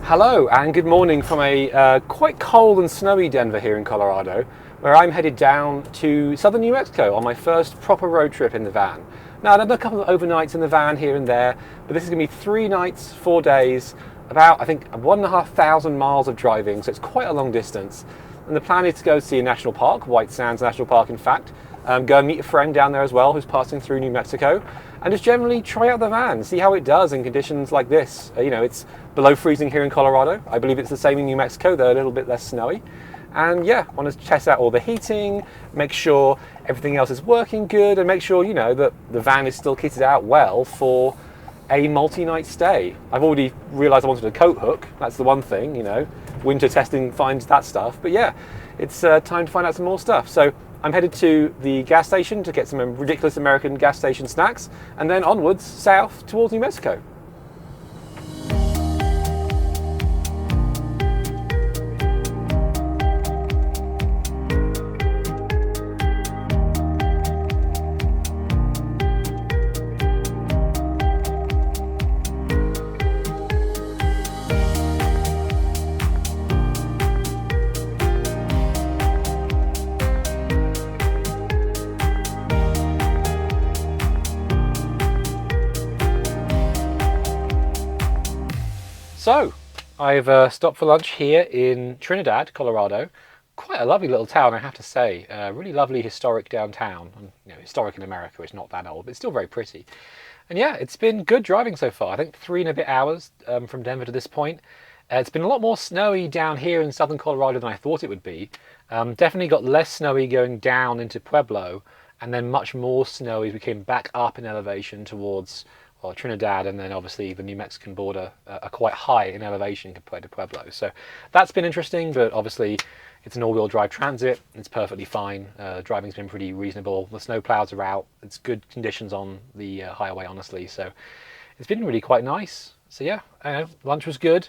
Hello and good morning from a quite cold and snowy Denver here in Colorado, where I'm headed down to southern New Mexico on my first proper road trip in the van. Now, I've done a couple of overnights in the van here and there, but this is going to be 3 nights, 4 days, about I think 1,500 miles of driving, so it's quite a long distance. And the plan is to go see a national park, White Sands National Park in fact, go and meet a friend down there as well who's passing through New Mexico, and just generally try out the van, see how it does in conditions like this. It's below freezing here in Colorado. I believe it's the same in New Mexico, though a little bit less snowy. And yeah, want to test out all the heating, make sure everything else is working good, and make sure, that the van is still kitted out well for a multi-night stay. I've already realised I wanted a coat hook. That's the one thing, winter testing finds that stuff. But yeah, it's time to find out some more stuff. So I'm headed to the gas station to get some ridiculous American gas station snacks, and then onwards south towards New Mexico. So, I've stopped for lunch here in Trinidad, Colorado. Quite a lovely little town, I have to say. Really lovely historic downtown. And, historic in America, it's not that old, but it's still very pretty. And yeah, it's been good driving so far. I think 3 and a bit hours from Denver to this point. It's been a lot more snowy down here in southern Colorado than I thought it would be. Definitely got less snowy going down into Pueblo, and then much more snowy as we came back up in elevation towards Trinidad, and then obviously the New Mexican border are quite high in elevation compared to Pueblo. So that's been interesting, but obviously it's an all-wheel drive transit. It's perfectly fine. Driving's been pretty reasonable. The snow plows are out. It's good conditions on the highway, honestly. So it's been really quite nice. So yeah, lunch was good.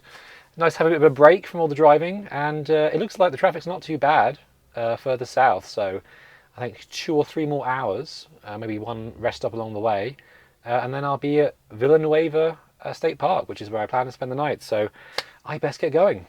Nice to have a bit of a break from all the driving, and it looks like the traffic's not too bad further south. So I think 2 or 3 more hours, maybe one rest stop along the way. And then I'll be at Villanueva State Park, which is where I plan to spend the night. So I best get going.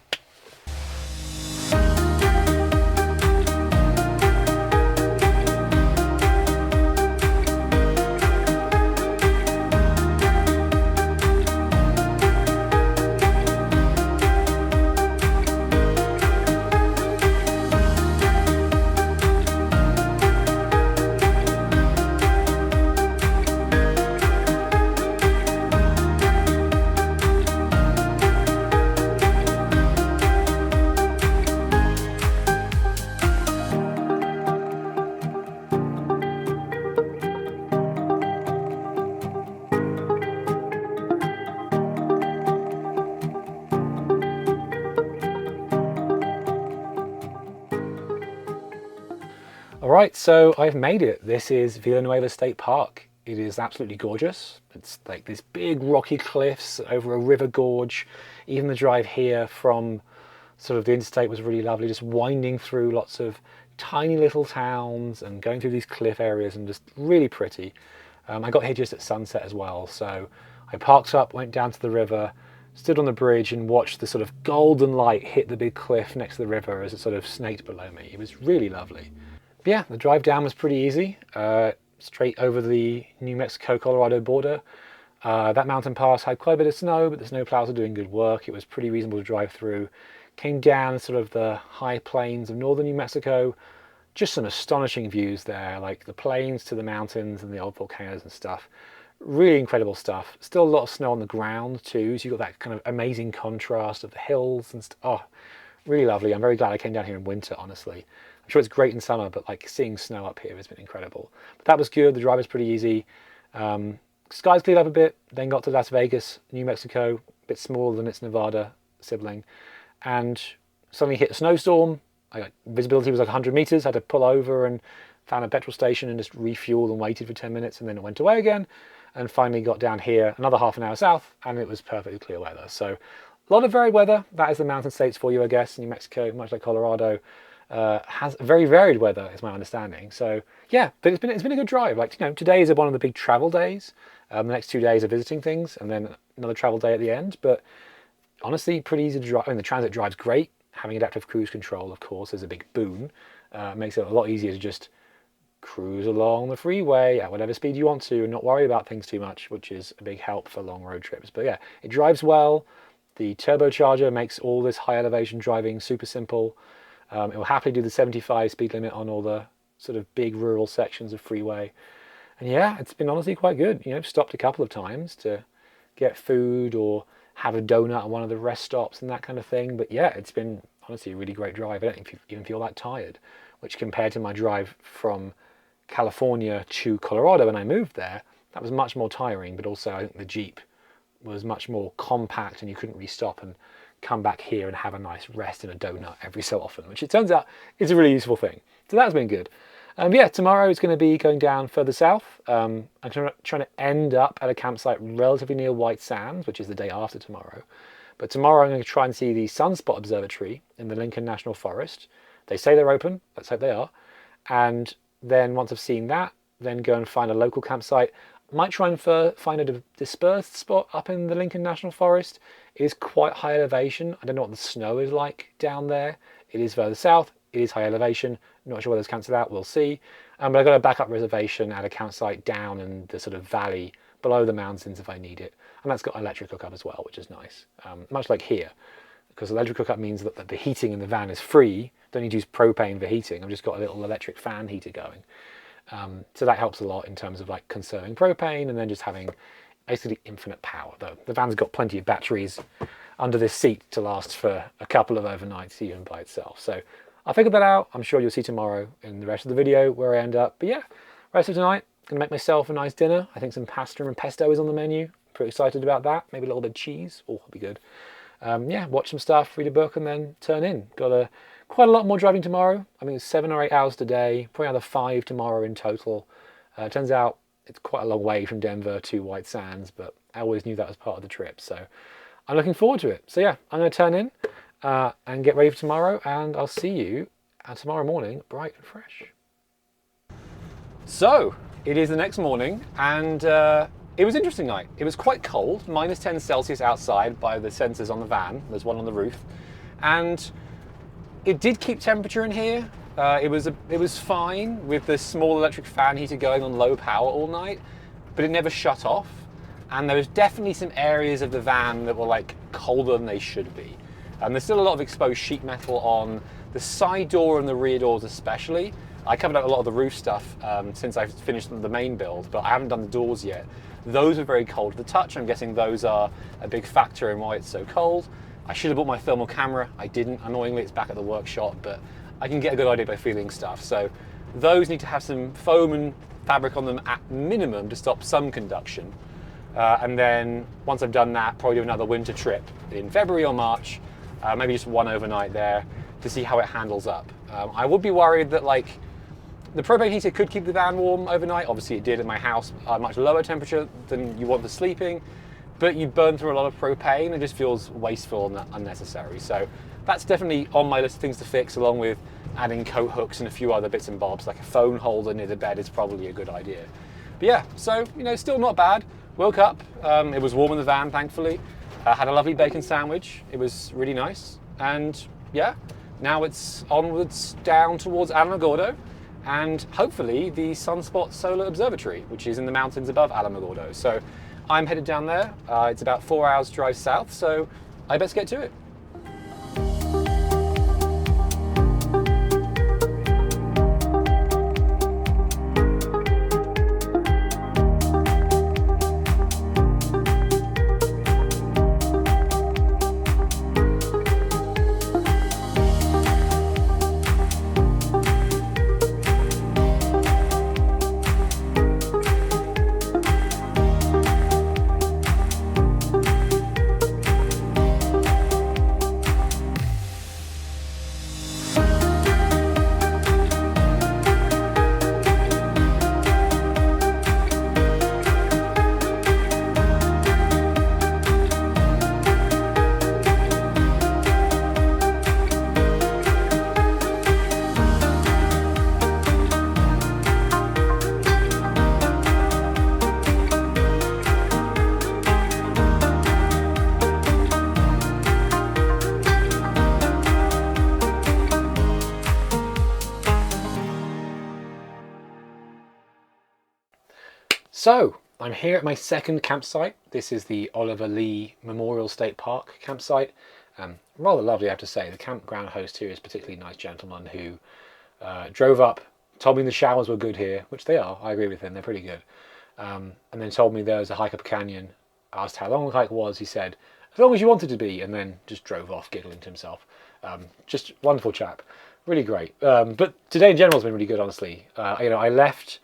Alright, so I've made it. This is Villanueva State Park. It is absolutely gorgeous. It's like these big rocky cliffs over a river gorge. Even the drive here from sort of the interstate was really lovely, just winding through lots of tiny little towns and going through these cliff areas, and just really pretty. I got here just at sunset as well, so I parked up, went down to the river, stood on the bridge and watched the sort of golden light hit the big cliff next to the river as it sort of snaked below me. It was really lovely. But yeah, the drive down was pretty easy, straight over the New Mexico-Colorado border. That mountain pass had quite a bit of snow, but the snow plows are doing good work. It was pretty reasonable to drive through. Came down sort of the high plains of northern New Mexico. Just some astonishing views there, like the plains to the mountains and the old volcanoes and stuff. Really incredible stuff. Still a lot of snow on the ground too, so you've got that kind of amazing contrast of the hills and stuff. Oh, really lovely. I'm very glad I came down here in winter, honestly. I'm sure it's great in summer, but like seeing snow up here has been incredible. But that was good. The drive was pretty easy. Skies cleared up a bit, then got to Las Vegas, New Mexico, a bit smaller than its Nevada sibling, and suddenly hit a snowstorm. Visibility was like 100 meters. Had to pull over and found a petrol station and just refueled and waited for 10 minutes, and then it went away again. And finally got down here another half an hour south, and it was perfectly clear weather. So a lot of varied weather. That is the mountain states for you, I guess. New Mexico, much like Colorado, has very varied weather, is my understanding. So yeah, but it's been a good drive. Like, today is one of the big travel days. The next 2 days are visiting things, and then another travel day at the end. But honestly pretty easy to drive. I mean, the Transit drives great. Having adaptive cruise control, of course, is a big boon. Makes it a lot easier to just cruise along the freeway at whatever speed you want to and not worry about things too much, which is a big help for long road trips. But yeah, it drives well. The turbocharger makes all this high elevation driving super simple. It will happily do the 75 speed limit on all the sort of big rural sections of freeway. And yeah, it's been honestly quite good. You know, stopped a couple of times to get food or have a donut at one of the rest stops and that kind of thing. But yeah, it's been honestly a really great drive. I don't even feel that tired, which compared to my drive from California to Colorado when I moved there, that was much more tiring. But also I think the Jeep was much more compact and you couldn't really stop and come back here and have a nice rest and a donut every so often, which it turns out is a really useful thing. So that's been good. Yeah, tomorrow is going to be going down further south. I'm trying to end up at a campsite relatively near White Sands, which is the day after tomorrow. But tomorrow I'm going to try and see the Sunspot Observatory in the Lincoln National Forest. They say they're open, let's hope they are. And then once I've seen that, then go and find a local campsite. I might try and find a dispersed spot up in the Lincoln National Forest. It is quite high elevation. I don't know what the snow is like down there. It is further south. It is high elevation. Not sure whether it's cancelled out. We'll see. But I've got a backup reservation at a campsite down in the sort of valley below the mountains if I need it. And that's got electric hookup as well, which is nice. Much like here, because electric hookup means that the heating in the van is free. Don't need to use propane for heating. I've just got a little electric fan heater going. So that helps a lot in terms of like conserving propane and then just having basically infinite power. Though the van's got plenty of batteries under this seat to last for a couple of overnights even by itself. So I'll figure that out. I'm sure you'll see tomorrow in the rest of the video where I end up. But yeah, rest of tonight, gonna make myself a nice dinner. I think some pasta and pesto is on the menu. Pretty excited about that. Maybe a little bit of cheese. Oh, that'll be good. Yeah, watch some stuff, read a book, and then turn in. Got quite a lot more driving tomorrow. I think it's 7 or 8 hours today, probably another 5 tomorrow in total. Turns out it's quite a long way from Denver to White Sands, but I always knew that was part of the trip. So I'm looking forward to it. So yeah, I'm gonna turn in and get ready for tomorrow, and I'll see you tomorrow morning, bright and fresh. So it is the next morning, and it was an interesting night. It was quite cold, -10 Celsius outside by the sensors on the van. There's one on the roof, and it did keep temperature in here. It was fine with the small electric fan heater going on low power all night, but it never shut off. And there was definitely some areas of the van that were like colder than they should be. And there's still a lot of exposed sheet metal on the side door and the rear doors especially. I covered up a lot of the roof stuff since I've finished the main build, but I haven't done the doors yet. Those are very cold to the touch. I'm guessing those are a big factor in why it's so cold. I should have bought my thermal camera. I didn't. Annoyingly, it's back at the workshop, but I can get a good idea by feeling stuff. So those need to have some foam and fabric on them at minimum to stop some conduction. And then once I've done that, probably do another winter trip in February or March, maybe just one overnight there to see how it handles up. I would be worried that like the propane heater could keep the van warm overnight. Obviously it did at my house, much lower temperature than you want for sleeping, but you burn through a lot of propane. It just feels wasteful and unnecessary. So that's definitely on my list of things to fix, along with adding coat hooks and a few other bits and bobs, like a phone holder near the bed is probably a good idea. But yeah, so, you know, still not bad. Woke up, it was warm in the van, thankfully. Had a lovely bacon sandwich. It was really nice. And yeah, now it's onwards down towards Alamogordo and hopefully the Sunspot Solar Observatory, which is in the mountains above Alamogordo. So I'm headed down there. It's about 4 hours drive south, so I best get to it. So I'm here at my second campsite. This is the Oliver Lee Memorial State Park campsite. Rather lovely, I have to say. The campground host here is a particularly nice gentleman who drove up, told me the showers were good here, which they are. I agree with him, they're pretty good. And then told me there was a hike up a canyon. Asked how long the hike was. He said, as long as you want it to be, and then just drove off giggling to himself. Just wonderful chap, really great. But today in general has been really good, honestly. I left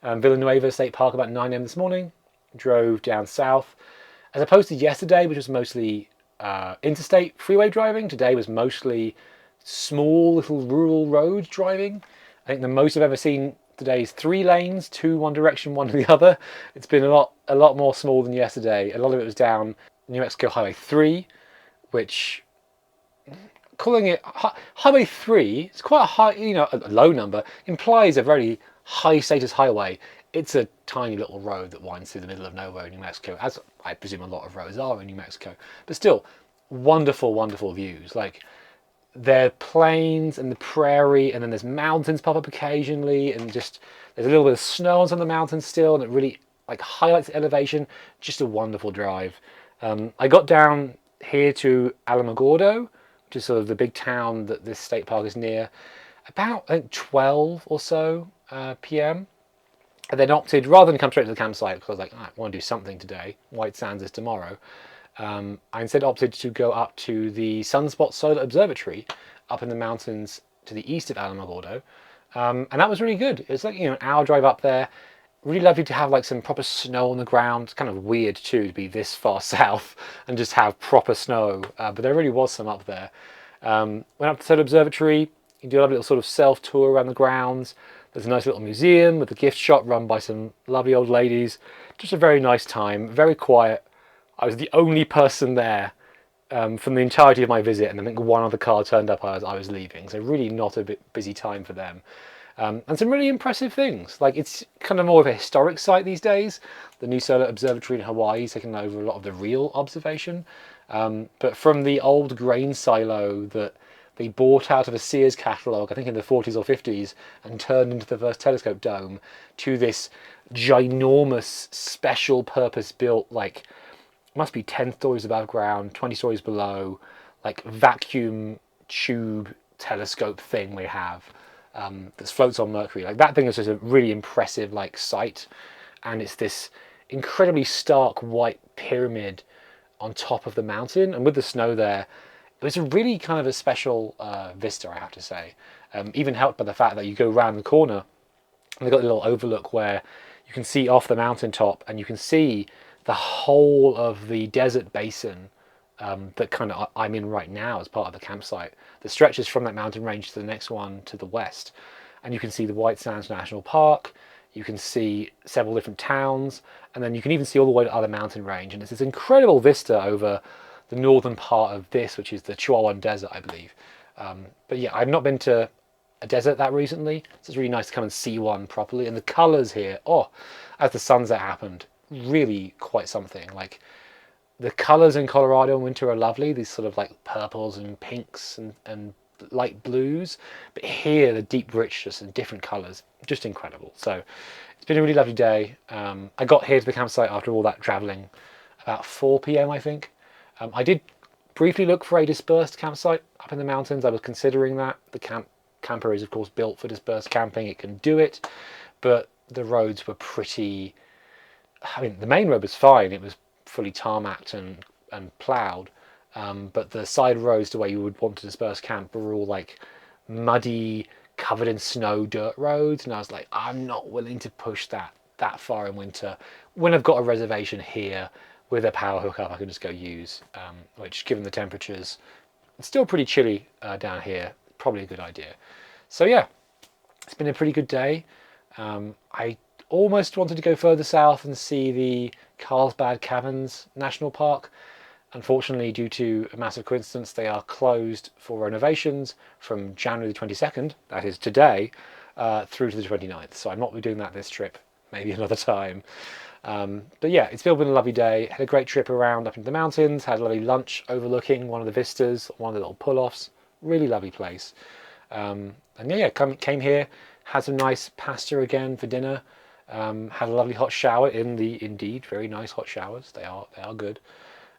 Villanueva State Park about 9 a.m. this morning, drove down south. As opposed to yesterday, which was mostly interstate freeway driving, today was mostly small little rural road driving. I think the most I've ever seen today is 3 lanes, 2 one direction, 1 the other. It's been a lot more small than yesterday. A lot of it was down New Mexico Highway 3, which, calling it Highway 3, it's quite a high, a low number, implies a very high status highway. It's a tiny little road that winds through the middle of nowhere in New Mexico, as I presume a lot of roads are in New Mexico. But still, wonderful, wonderful views. Like, there are plains and the prairie, and then there's mountains pop up occasionally, and just there's a little bit of snow on some of the mountains still, and it really highlights the elevation. Just a wonderful drive. I got down here to Alamogordo, which is sort of the big town that this state park is near, about I think 12 or so p.m. And then opted, rather than come straight to the campsite, because I was like, I want to do something today. White Sands is tomorrow. I instead opted to go up to the Sunspot Solar Observatory up in the mountains to the east of Alamogordo. And that was really good. It was like, an hour drive up there. Really lovely to have some proper snow on the ground. It's kind of weird too to be this far south and just have proper snow. But there really was some up there. Went up to the Solar Observatory. You can do a little sort of self-tour around the grounds. There's a nice little museum with a gift shop run by some lovely old ladies. Just a very nice time, very quiet. I was the only person there from the entirety of my visit, and I think one other car turned up as I was leaving. So really not a busy time for them. And some really impressive things. It's kind of more of a historic site these days. The new Solar Observatory in Hawaii has taken over a lot of the real observation. But from the old grain silo that they bought out of a Sears catalogue, I think in the 40s or 50s, and turned into the first telescope dome, to this ginormous, special purpose-built, must be 10 stories above ground, 20 stories below, vacuum tube telescope thing we have that floats on Mercury. That thing is just a really impressive sight, and it's this incredibly stark white pyramid on top of the mountain, and with the snow there, it was a really kind of a special vista, I have to say. Even helped by the fact that you go around the corner and they've got a little overlook where you can see off the mountaintop, and you can see the whole of the desert basin that kind of I'm in right now as part of the campsite, that stretches from that mountain range to the next one to the west. And you can see the White Sands National Park, you can see several different towns, and then you can even see all the way to other mountain range. And it's this incredible vista over the northern part of this, which is the Chihuahuan Desert, I believe. But yeah, I've not been to a desert that recently, so it's really nice to come and see one properly. And the colours here, as the sunset happened, really quite something. The colours in Colorado in winter are lovely, these sort of purples and pinks and light blues. But here, the deep richness and different colours, just incredible. So it's been a really lovely day. I got here to the campsite after all that travelling about 4 p.m, I think. I did briefly look for a dispersed campsite up in the mountains. I was considering that. The camper is, of course, built for dispersed camping. It can do it. But the roads were pretty... the main road was fine. It was fully tarmacked and ploughed. But the side roads to where you would want to disperse camp were all muddy, covered in snow dirt roads. And I was like, I'm not willing to push that far in winter when I've got a reservation here with a power hookup I can just go use, which, given the temperatures, it's still pretty chilly down here, probably a good idea. So yeah, it's been a pretty good day. I almost wanted to go further south and see the Carlsbad Caverns National Park. Unfortunately, due to a massive coincidence, they are closed for renovations from January the 22nd, that is today, through to the 29th. So I'm not doing that this trip, maybe another time. But yeah, it's still been a lovely day. Had a great trip around up into the mountains, had a lovely lunch overlooking one of the vistas, one of the little pull-offs. Really lovely place. And yeah, came here, had some nice pasta again for dinner. Had a lovely hot shower in the indeed very nice hot showers. They are good.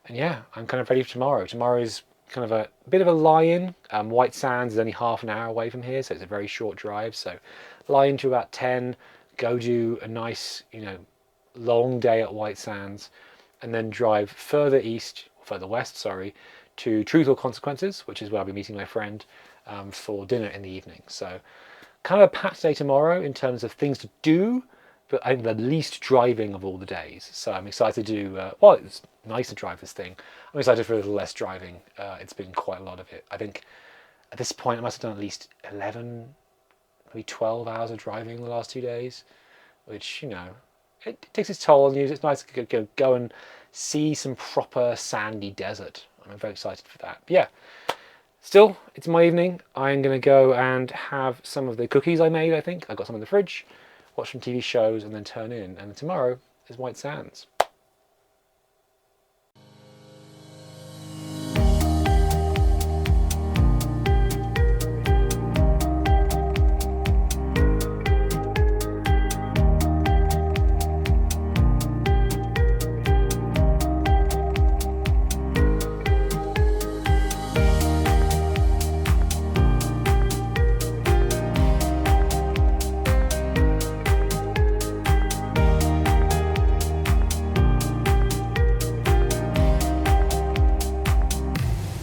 And yeah, I'm kind of ready for tomorrow. Tomorrow is kind of a bit of a lie-in. White Sands is only half an hour away from here, so it's a very short drive. So lie in to about 10, go do a nice, long day at White Sands, and then drive further west, to Truth or Consequences, which is where I'll be meeting my friend for dinner in the evening. So kind of a packed day tomorrow in terms of things to do, but I think the least driving of all the days. So I'm excited to do, it's nice to drive this thing. I'm excited for a little less driving. It's been quite a lot of it. I think at this point I must have done at least 11, maybe 12 hours of driving the last 2 days, which, it takes its toll on you. It's nice to go and see some proper sandy desert. I'm very excited for that. But yeah, still, it's my evening. I'm going to go and have some of the cookies I made, I think. I've got some in the fridge, watch some TV shows, and then turn in. And tomorrow is White Sands.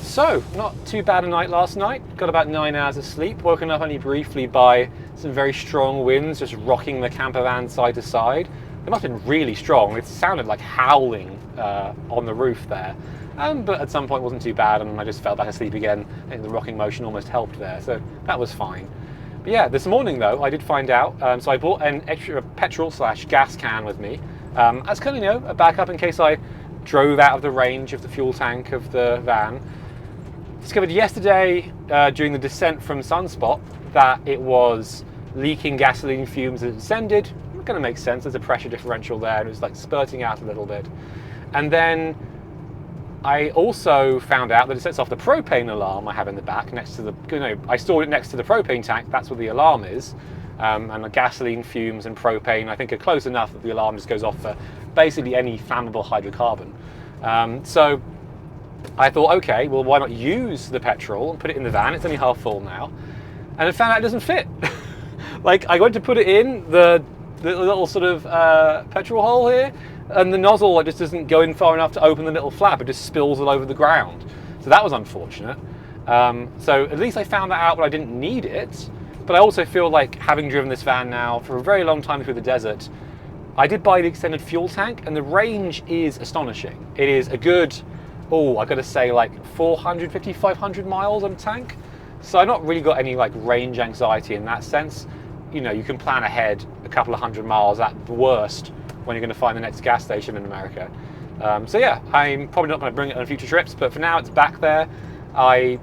So, not too bad a night last night. Got about 9 hours of sleep. Woken up only briefly by some very strong winds just rocking the camper van side to side. They must have been really strong. It sounded like howling on the roof there. But at some point it wasn't too bad, and I just fell back asleep again. I think the rocking motion almost helped there, so that was fine. But yeah, this morning though, I did find out, so I bought an extra petrol/gas can with me, as kind of, a backup in case I drove out of the range of the fuel tank of the van. Discovered yesterday during the descent from Sunspot that it was leaking gasoline fumes as it descended. It's going to make sense, there's a pressure differential there, and it was like spurting out a little bit. And then I also found out that it sets off the propane alarm I have in the back next to the, I stored it next to the propane tank, that's where the alarm is. And the gasoline fumes and propane, I think, are close enough that the alarm just goes off for basically any flammable hydrocarbon. So I thought, okay, well, why not use the petrol and put it in the van? It's only half full now. And I found out it doesn't fit. Like, I went to put it in the little sort of petrol hole here, and the nozzle just doesn't go in far enough to open the little flap. It just spills all over the ground. So that was unfortunate. So at least I found that out, but I didn't need it. But I also feel like, having driven this van now for a very long time through the desert, I did buy the extended fuel tank, and the range is astonishing. It is a good, I've got to say, like 450, 500 miles on a tank. So I've not really got any like range anxiety in that sense. You can plan ahead a couple of 100 miles at the worst when you're going to find the next gas station in America. So yeah, I'm probably not going to bring it on future trips, but for now it's back there. I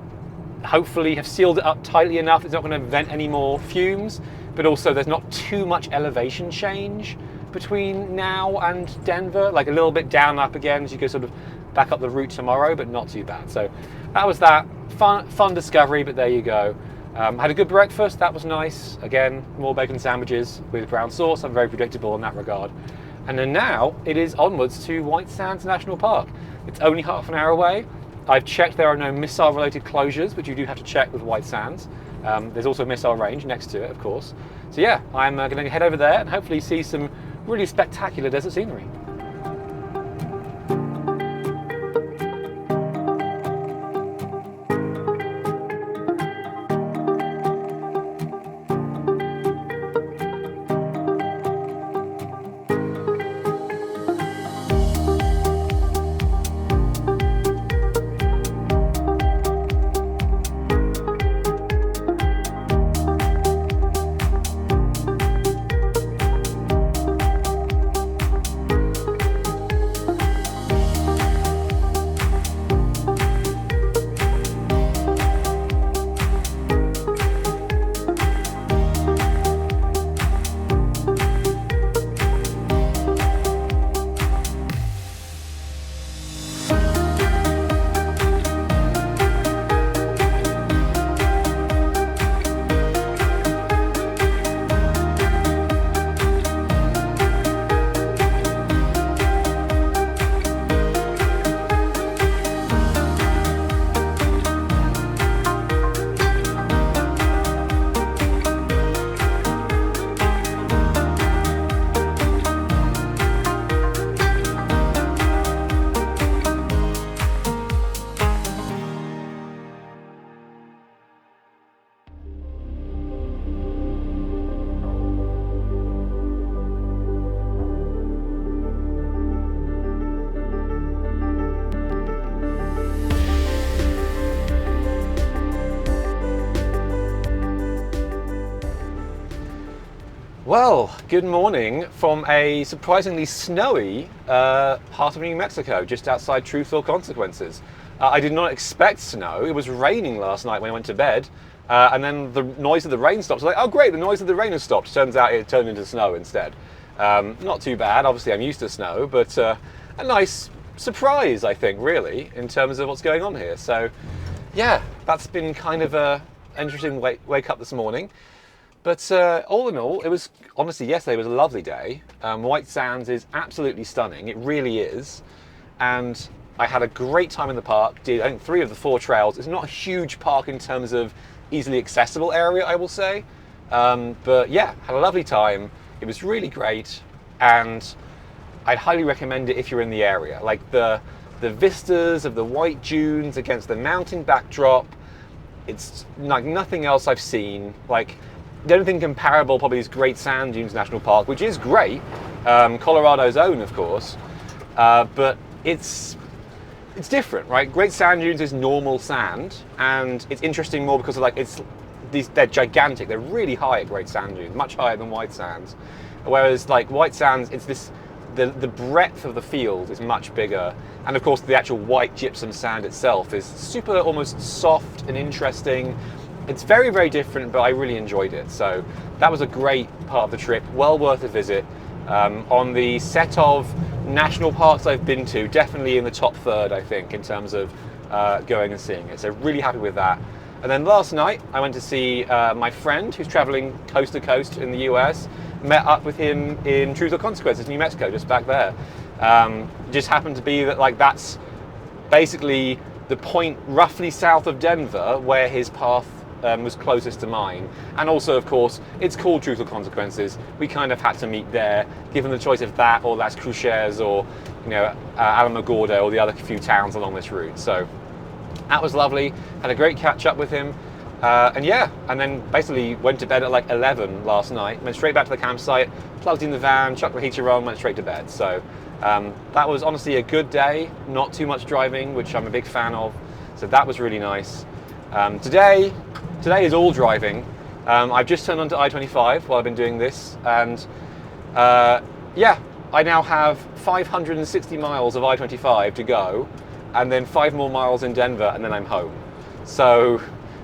hopefully have sealed it up tightly enough it's not going to vent any more fumes, but also there's not too much elevation change between now and Denver, like a little bit down and up again as you go sort of back up the route tomorrow, but not too bad. So that was that. Fun discovery, but there you go. Had a good breakfast, that was nice. Again, more bacon sandwiches with brown sauce. I'm very predictable in that regard. And then now it is onwards to White Sands National Park. It's only half an hour away. I've checked there are no missile-related closures, which you do have to check with White Sands. There's also a missile range next to it, of course. So yeah, I'm going to head over there and hopefully see some really spectacular desert scenery. Well, good morning from a surprisingly snowy part of New Mexico, just outside Truth or Consequences. I did not expect snow. It was raining last night when I went to bed, and then the noise of the rain stopped. I was like, oh great, the noise of the rain has stopped. Turns out it turned into snow instead. Not too bad, obviously I'm used to snow, but a nice surprise, I think, really, in terms of what's going on here. So, yeah, that's been kind of an interesting wake up this morning. But all in all, it was, honestly, yesterday was a lovely day. White Sands is absolutely stunning, it really is. And I had a great time in the park, did I think 3 of the 4 trails. It's not a huge park in terms of easily accessible area, I will say. But yeah, had a lovely time. It was really great, and I'd highly recommend it if you're in the area. Like the vistas of the white dunes against the mountain backdrop, it's like nothing else I've seen. Like, the only thing comparable probably is Great Sand Dunes National Park, which is great, Colorado's own, of course, but it's different, right? Great Sand Dunes is normal sand, and it's interesting more because of they're gigantic. They're really high at Great Sand Dunes, much higher than White Sands. Whereas like White Sands, it's the breadth of the field is much bigger, and of course the actual white gypsum sand itself is super, almost soft and interesting. It's very, very different, but I really enjoyed it. So that was a great part of the trip, well worth a visit. On the set of national parks I've been to, definitely in the top third, I think, in terms of going and seeing it. So really happy with that. And then last night, I went to see my friend who's traveling coast to coast in the US, met up with him in Truth or Consequences, New Mexico, just back there. Just happened to be that that's basically the point roughly south of Denver where his path was closest to mine. And also, of course, it's called Truth or Consequences. We kind of had to meet there, given the choice of that or Las Cruces or, Alamogordo or the other few towns along this route. So that was lovely. Had a great catch up with him. And then basically went to bed at like 11 last night, went straight back to the campsite, plugged in the van, chucked the heater on, went straight to bed. So that was honestly a good day, not too much driving, which I'm a big fan of. So that was really nice. Today is all driving. I've just turned onto I-25 while I've been doing this, and I now have 560 miles of I-25 to go, and then 5 more miles in Denver, and then I'm home. So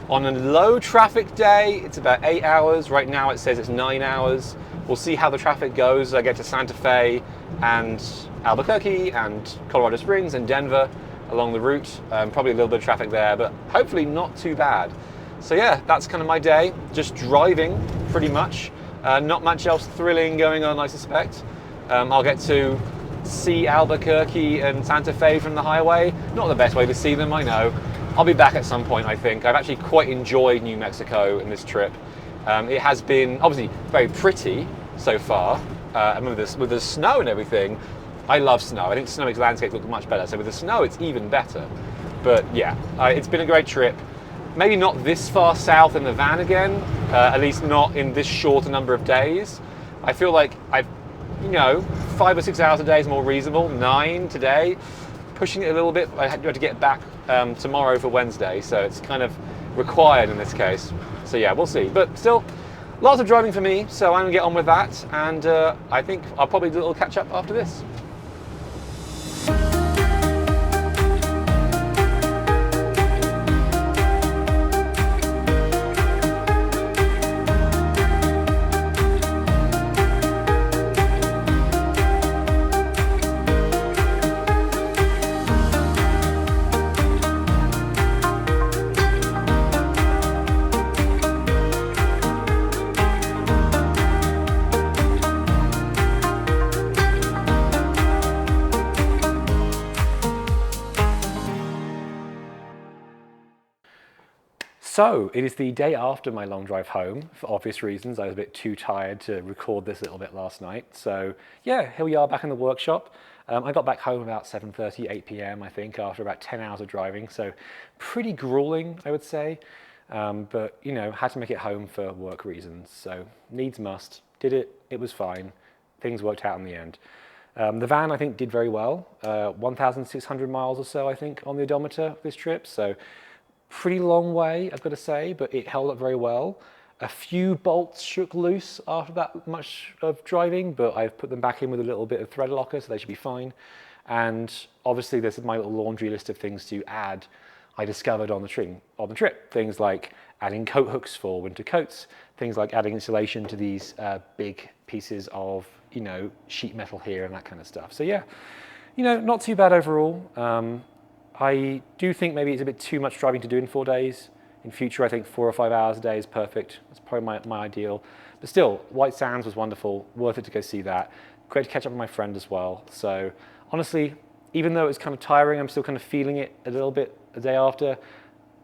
on a low traffic day, it's about 8 hours. Right now it says it's 9 hours. We'll see how the traffic goes. I get to Santa Fe and Albuquerque and Colorado Springs and Denver along the route. Probably a little bit of traffic there, but hopefully not too bad. So yeah, that's kind of my day. Just driving, pretty much. Not much else thrilling going on, I suspect. I'll get to see Albuquerque and Santa Fe from the highway. Not the best way to see them, I know. I'll be back at some point, I think. I've actually quite enjoyed New Mexico in this trip. It has been obviously very pretty so far. And with the snow and everything, I love snow. I think snow makes landscapes look much better. So with the snow, it's even better. But yeah, it's been a great trip. Maybe not this far south in the van again, at least not in this short a number of days. I feel like 5 or 6 hours a day is more reasonable. 9 today, pushing it a little bit. I had to get back tomorrow for Wednesday, so it's kind of required in this case. So yeah, we'll see. But still, lots of driving for me, so I'm gonna get on with that, and I think I'll probably do a little catch up after this. So it is the day after my long drive home, for obvious reasons. I was a bit too tired to record this a little bit last night. So yeah, here we are back in the workshop. I got back home about 7:30, 8 p.m. I think, after about 10 hours of driving. So pretty grueling, I would say. But had to make it home for work reasons. So needs must. Did it, it was fine. Things worked out in the end. The van, I think, did very well. 1,600 miles or so, I think, on the odometer this trip. So pretty long way, I've got to say, but it held up very well. A few bolts shook loose after that much of driving, but I've put them back in with a little bit of thread locker, so they should be fine. And obviously there's my little laundry list of things to add I discovered on the trip. Things like adding coat hooks for winter coats, things like adding insulation to these big pieces of, sheet metal here and that kind of stuff. So yeah, not too bad overall. I do think maybe it's a bit too much driving to do in 4 days. In future, I think 4 or 5 hours a day is perfect. That's probably my ideal. But still, White Sands was wonderful. Worth it to go see that. Great to catch up with my friend as well. So honestly, even though it's kind of tiring, I'm still kind of feeling it a little bit the day after.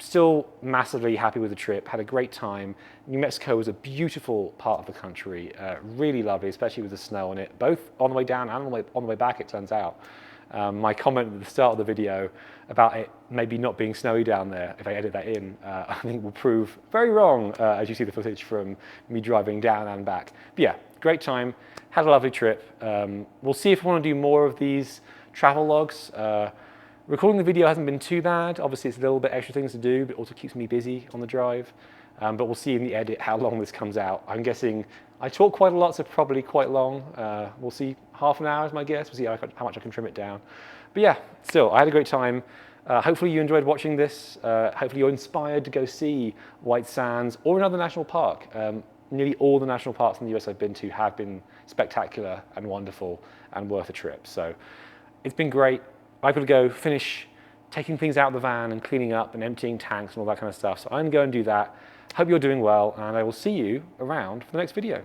Still massively happy with the trip. Had a great time. New Mexico was a beautiful part of the country. Really lovely, especially with the snow on it, both on the way down and on the way back, it turns out. My comment at the start of the video about it maybe not being snowy down there, if I edit that in, I think will prove very wrong as you see the footage from me driving down and back. But yeah, great time, had a lovely trip. We'll see if we want to do more of these travel logs. Recording the video hasn't been too bad. Obviously it's a little bit extra things to do, but also keeps me busy on the drive. But we'll see in the edit how long this comes out. I'm guessing I talk quite a lot, so probably quite long. We'll see, half an hour is my guess. We'll see how much I can trim it down. But yeah, still, I had a great time. Hopefully you enjoyed watching this. Hopefully you're inspired to go see White Sands or another national park. Nearly all the national parks in the US I've been to have been spectacular and wonderful and worth a trip. So it's been great. I've got to go finish taking things out of the van and cleaning up and emptying tanks and all that kind of stuff. So I'm going to go and do that. Hope you're doing well, and I will see you around for the next video.